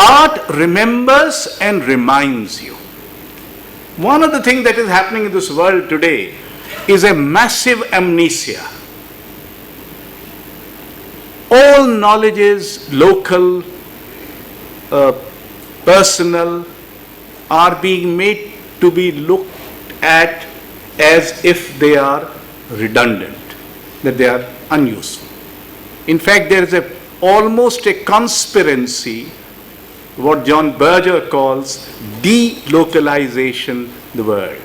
art remembers and reminds you. One of the things that is happening in this world today is a massive amnesia. All knowledge is local, personal, are being made to be looked at as if they are redundant, that they are unuseful. In fact, there is almost a conspiracy, what John Berger calls delocalization the world.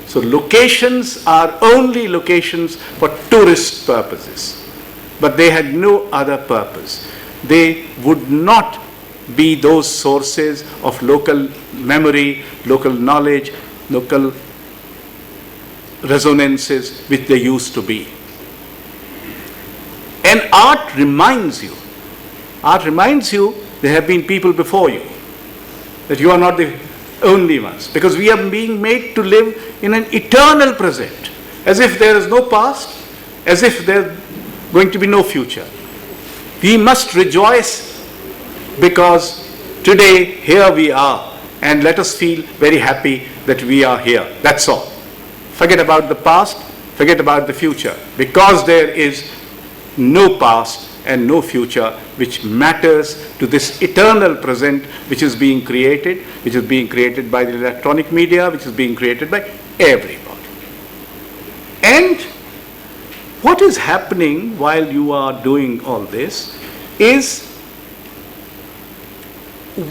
So locations are only locations for tourist purposes, but they had no other purpose. They would not be those sources of local memory, local knowledge, local resonances which they used to be. And art reminds you there have been people before you, that you are not the only ones, because we are being made to live in an eternal present, as if there is no past, as if there is going to be no future. We must rejoice because today here we are, and let us feel very happy that we are here. That's all. Forget about the past, forget about the future, because there is no past and no future which matters to this eternal present which is being created by the electronic media, which is being created by everybody. And what is happening while you are doing all this is,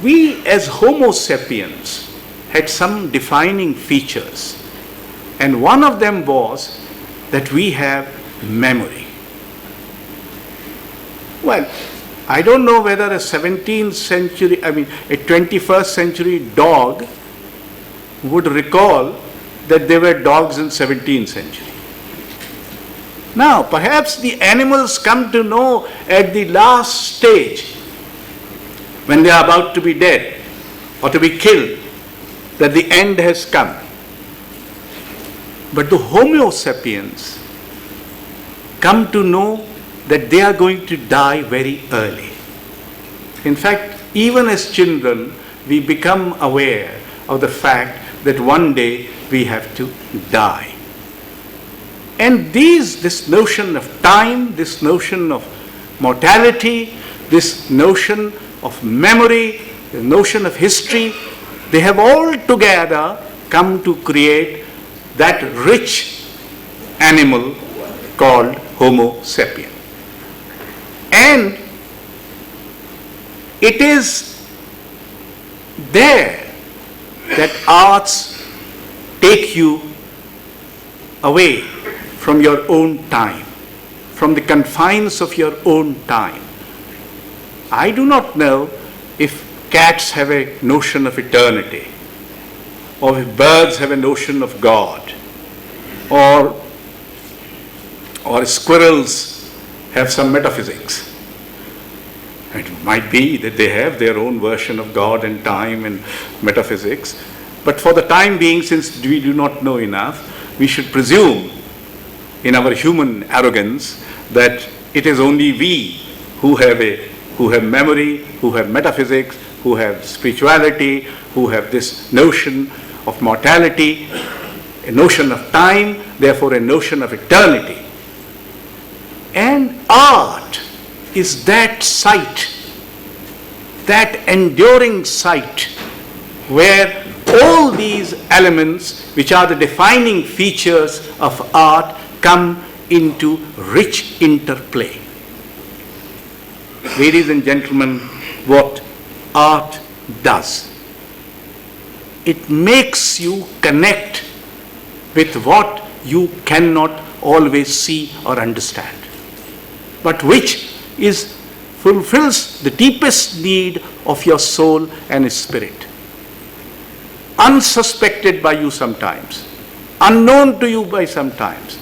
we as Homo sapiens had some defining features, and one of them was that we have memory. Well, I don't know whether a 17th century, a 21st century dog would recall that there were dogs in 17th century. Now, perhaps the animals come to know at the last stage, when they are about to be dead or to be killed, that the end has come. But the Homo sapiens come to know that they are going to die very early. In fact, even as children, we become aware of the fact that one day we have to die. And this notion of time, this notion of mortality, this notion of memory, the notion of history, they have all together come to create that rich animal called Homo sapien. And it is there that arts take you away from your own time, from the confines of your own time. I do not know if cats have a notion of eternity, or if birds have a notion of God, or squirrels have some metaphysics. It might be that they have their own version of God and time and metaphysics, but for the time being, since we do not know enough, we should presume in our human arrogance that it is only we who have memory, who have metaphysics, who have spirituality, who have this notion of mortality, a notion of time, therefore a notion of eternity. And art is that sight, that enduring sight, where all these elements, which are the defining features of art, come into rich interplay. Ladies and gentlemen, what art does, it makes you connect with what you cannot always see or understand, but which fulfills the deepest need of your soul and spirit. Unsuspected by you sometimes, unknown to you by sometimes,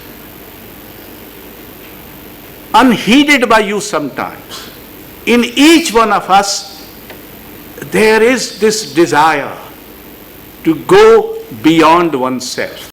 unheeded by you sometimes. In each one of us, there is this desire to go beyond oneself.